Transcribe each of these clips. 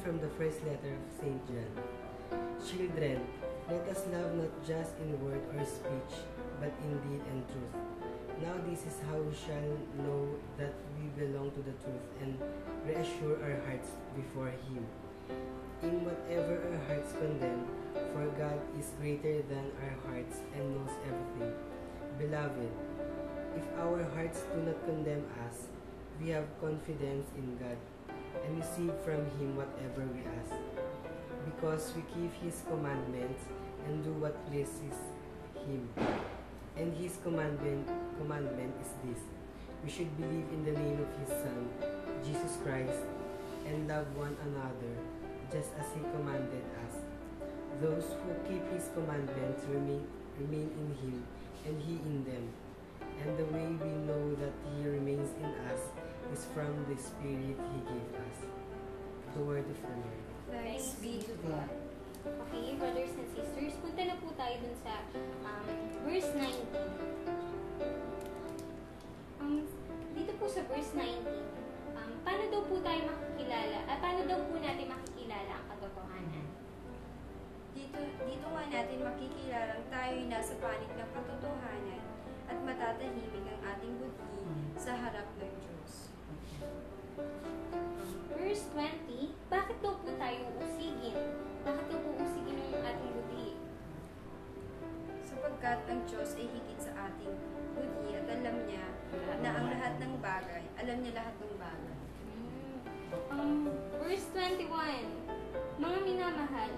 from the first letter of St. John. Children, let us love not just in word or speech, but in deed and truth. Now this is how we shall know that we belong to the truth and reassure our hearts before Him. In whatever our hearts condemn, for God is greater than our hearts and knows everything. Beloved, if our hearts do not condemn us, we have confidence in God and receive from Him whatever we ask. Because we keep His commandments and do what pleases Him. And His commandment is this: we should believe in the name of His Son, Jesus Christ, and love one another, just as He commanded us. Those who keep His commandments remain in Him, and He in them. And the way we know that He remains in us is from the Spirit He gave us. The word of the Lord. Thanks be to God. Okay, brothers and sisters, punta na po tayo dun sa verse 19. Dito po sa verse 19, paano daw po tayo makikilala, paano daw po natin makikilala ang katotohanan? Dito nga natin makikilala tayo'y nasa panig ng katotohanan at matatahimik ang ating buti sa harap ng Diyos. Verse 20, bakit daw po tayo uusigin? Bakit daw po uusigin yung ating buti? Sapagkat ang Diyos ay higit sa ating buti at alam niya na ang lahat ng bagay, alam niya lahat ng bagay. Verse 21, mga minamahal,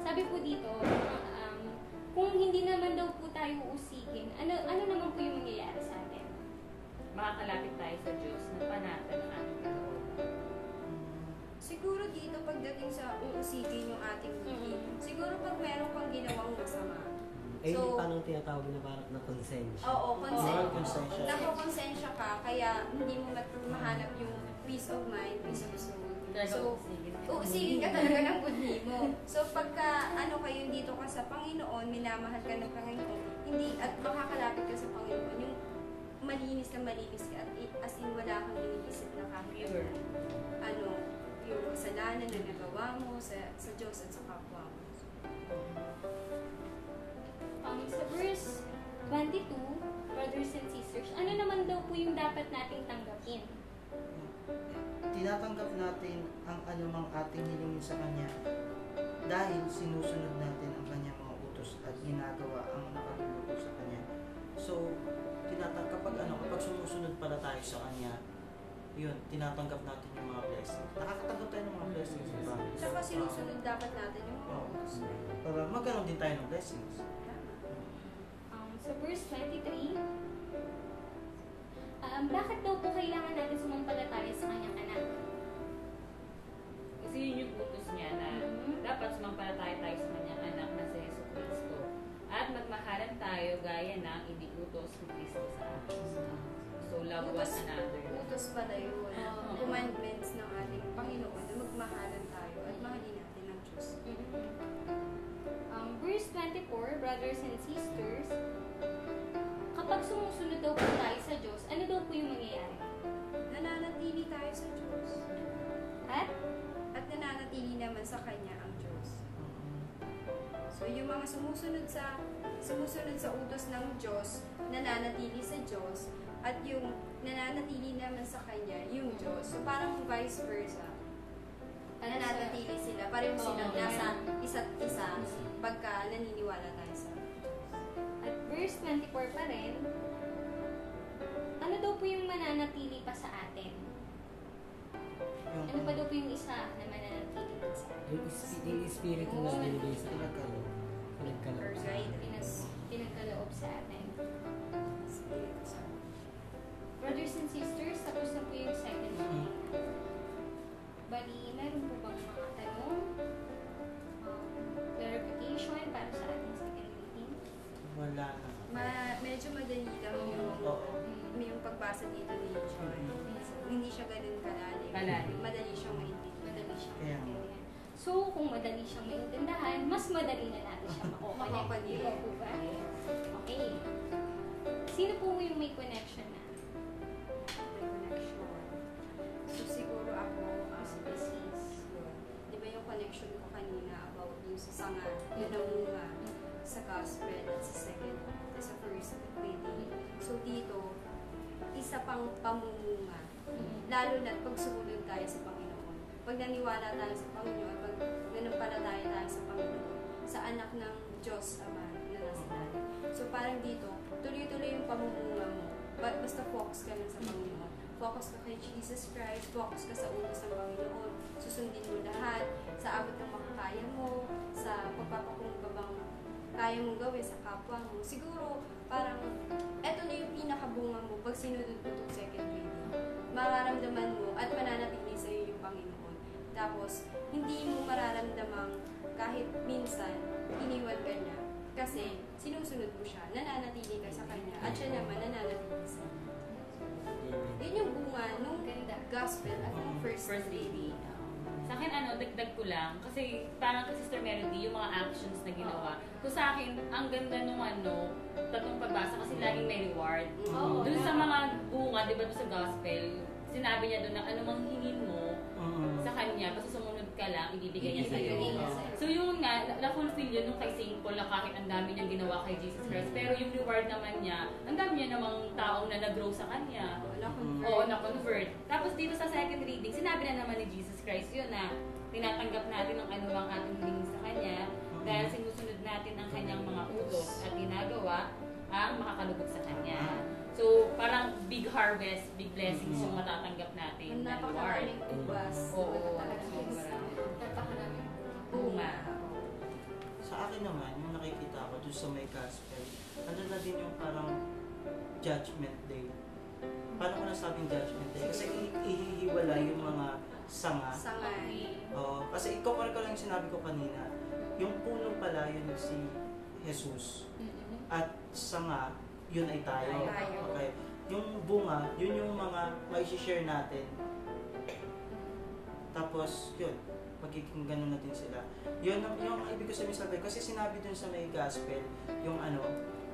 sabi po dito, kung hindi naman daw po tayo uusigin, ano naman po yung mangyayari sa atin? Makakalapit tayo sa Diyos na panatan ng ating kalooban. Siguro dito pagdating sa uusigin yung ating buti, siguro pag meron kang ginawang masama. Ay, so, paano tinatawag na parang na konsensya? Oo, konsensya. Nakokonsensya ka, kaya hindi mo mahanap yung peace of mind, peace of soul. So, uusigin ka talaga ng buti mo. So, pagka kayo dito ka sa Panginoon, minamahal ka ng Panginoon, hindi, at makakalapit ka sa Panginoon, yung malinis ka at as in wala kang iniisip na kahit yung kasalanan na nagawa mo sa Diyos at sa kapwa mo. Sa verse 22, brothers and sisters, ano naman daw po yung dapat nating tanggapin? Tinatanggap natin ang anumang ating hilingin sa Kanya dahil sinusunod natin ang Kanyang mga utos at ginagawa ang nakaluluto sa Kanya. So, kapag sumusunod pala tayo sa Kanya, yun, tinatanggap natin yung mga blessings. Nakakatanggap tayo ng mga blessings, diba? Tsaka sinusunod dapat natin yung mga utos. Para magkaroon din tayo ng blessings. Sa verse 23, bakit daw po kailangan natin sumampalataya sa kanyang anak? Kasi yun yung utos niya na dapat sumampalataya tayo sa kanyang anak na si Yesu Cristo. At magmahalan tayo gaya ng iniutos ni Cristo sa atin. So, love one another. Utos pala yun. Commandments ng ating Panginoon na magmahalan tayo at mahalin natin ang Diyos. Verse 24, brothers and sisters, kapag sumusunod daw po tayo sa Diyos, ano daw po yung mangyayari? Nananatili tayo sa Diyos. At nananatili naman sa Kanya ang Diyos. So, yung mga sumusunod sa utos ng Diyos, nananatili sa Diyos, at yung nananatili naman sa Kanya, yung Diyos. So, parang vice versa. Nananatili sila. Pareho silang nasa isa't isa pagka naniniwala tayo sa Diyos. At verse 24 pa rin, ano daw po yung mananatili pa sa atin? Ano pa daw po yung isa na mananatili pa sa atin? Yung espiritu na binigay sa pinagkaloob. Pinagkaloob sa atin. Brothers and sisters, tapos na po yung second reading. Bali, meron po bang mga tanong? Clarification para sa ating second reading? Wala na. Medyo madali lang yung pagbasa dito ni John. Hindi siya ganun kalalim. Madali siyang maintindihan. So, kung madali siyang maintindihan, mas madali na natin siya mako-connect. Po ba? Okay. Sino po yung may connection na? So, siguro ako, Species. Di isa pang pamumunga. Lalo na pag sumunod tayo sa Panginoon. Pag naniwala tayo sa Panginoon, pag nanampalataya tayo sa Panginoon, sa anak ng Diyos Ama na nasa langit. So parang dito, tuloy-tuloy yung pamumunga mo. Basta focus ka lang sa Panginoon. Focus ka kay Jesus Christ, focus ka sa utos ng Panginoon. Susundin mo lahat sa abot ng makakaya mo, sa pagpapakumbabang kaya mong gawin sa kapwa mo. Siguro, parang, eto na yung pinakabunga mo pag sinunod mo itong second reading. Mararamdaman mo at mananatili sa iyo yung Panginoon. Tapos, hindi mo mararamdamang kahit minsan, iniwan ka niya. Kasi, sinusunod mo siya, nananatili ka sa kanya, at siya naman nananatili sa iyo. Yun yung bunga nung gospel at nung first lady. Sa akin, dagdag ko lang. Kasi parang kay Sister Melody, yung mga actions na ginawa. So sa akin, ang ganda nung tatlong pagbasa kasi laging may reward. Doon sa mga bunga, di ba doon sa gospel, sinabi niya doon na ano mang hingin mo sa kanya, basta sumunod ka lang, ibibigay niya sa'yo. So yung na-fulfill yun nung kay St. Paul na kahit ang dami niyang ginawa kay Jesus Christ. Pero yung reward naman niya, ang dami niya namang taong na nag-grow sa kanya. Oo, na-convert. Tapos dito sa second reading, sinabi na naman ni Jesus Christ yun na tinatanggap natin ang anumang ating hingin sa kanya dahil sinusunod natin ang kanyang mga utos at ginagawa ang makakalugod sa kanya. So, parang big harvest, big blessings yung matatanggap natin na reward. Napakaraming ubas. Oo, Napakaraming bunga. Sa akin naman, yung nakikita ko doon sa may gospel, ano na din yung parang judgment day. Paano ko nasabing judgment day? Kasi ihihiwala yung mga sanga. Sangay. Kasi ikaw ko lang yung sinabi ko kanina. Yung puno pala, yun si Jesus. At sanga, yun ay tayo. Okay. Yung bunga, yun yung mga mai-share natin. Tapos, yun, magiging ganun na din sila. Yun yung ibig ko sabihin, kasi sinabi dun sa may gospel, yung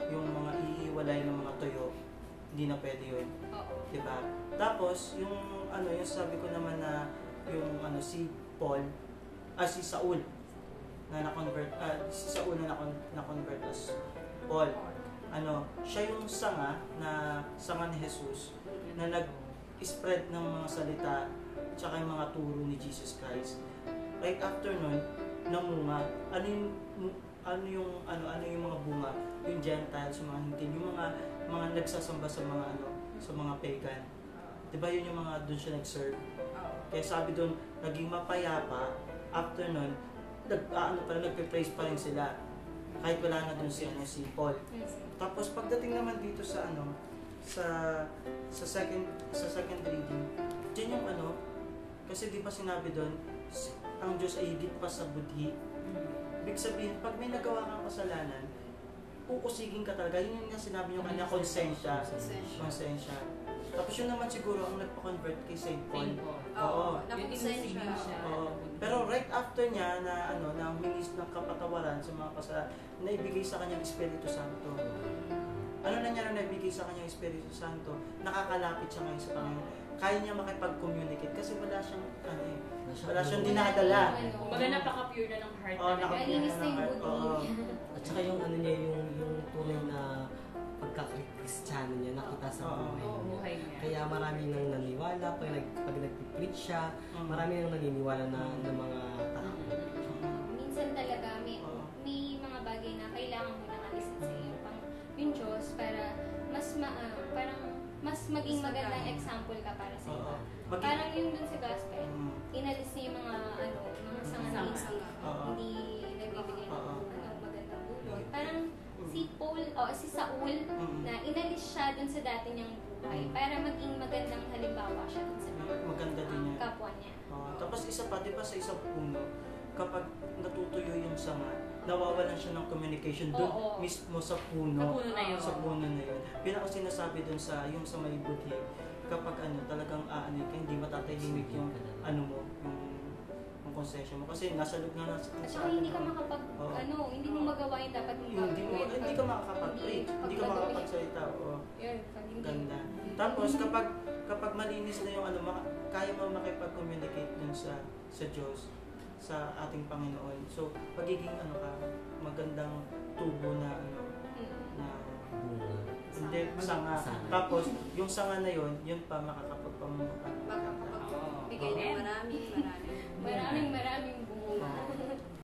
yung mga iiwalay ng mga tuyo, hindi na pwede yun. Diba? Tapos, yung yung sabi ko naman na, yung si Paul, si Saul, na na-convert, si Saul na na-convert as Paul. Siya yung sanga ni Jesus na nag-spread ng mga salita tsaka yung mga turo ni Jesus Christ. Right after nun, namunga. Ano yung mga bunga? Yung Gentiles, yung mga hindi, yung mga nagsasamba sa mga pagan. Diba yun yung mga doon siya nag-serve? Kaya sabi doon, naging mapayapa. After nun, nagpe-praise pa rin sila. Kahit wala na doon si Paul. Tapos pagdating naman dito sa sa second reading, diyan yung kasi di ba sinabi doon, ang Diyos ay higit pa sa budhi. Ibig sabihin, pag may nagawa kang kasalanan, uusigin ka talaga. Yun yung sinabi nyo kanya, konsensya. Tapos yun naman siguro ang nagpa-convert kay St. Paul. Oo. Nakonsensya. Pero right after niya na na minis ng kapatawaran sa mga kasalanan, naibigay sa kanyang Espiritu Santo. Ano na niya na naibigay sa kanyang Espiritu Santo? Nakakalapit siya ngayon sa Panginoon. Kaya niya makipag-communicate kasi wala siyang dinadala. Kumbaga napaka-pure na ng heart. Malinis na yung budi. At saka yung niya, yung tunay na pagka-Kristiyano niya nakita sa buhay niya. Kaya marami nang naniwala pag nag-preach siya, marami nang naniniwala na mga tao. Minsan talaga may mga bagay na kailangan mo nang alisin sa iyo yung Diyos para parang mas maging magandang example ka para sa iba. Parang yung dun sa gospel, inalis niya yung mga sanga. Hindi nagbibigay ng magandang dulot. Parang si Saul na inalis siya dun sa dati niyang buhay para maging magandang halimbawa siya dun sa mga kapwa niya. Tapos isa pa, di ba sa isang puno, kapag natutuyo yung sanga, nawawalan siya ng communication doon mismo sa puno. Sa puno na yun. Yun ako sinasabi doon sa may budhi. Kapag talagang hindi matatahimik yung yung konsensya mo. Kasi nasa loob na nasa. At saka hindi ka hindi mo magawa yung dapat mong gagawin. Hindi ka makakapag-preach. Hindi ka makakapagsalita. Ganda. Tapos kapag malinis na yung kaya mo makipag-communicate dun sa Diyos, sa ating Panginoon. So, pagiging magandang tubo na bunga. Hindi, Sanga. Sanga. Tapos, yung sanga na yun pa makakapagpamunukan. Baka kapag bigay ng maraming Maraming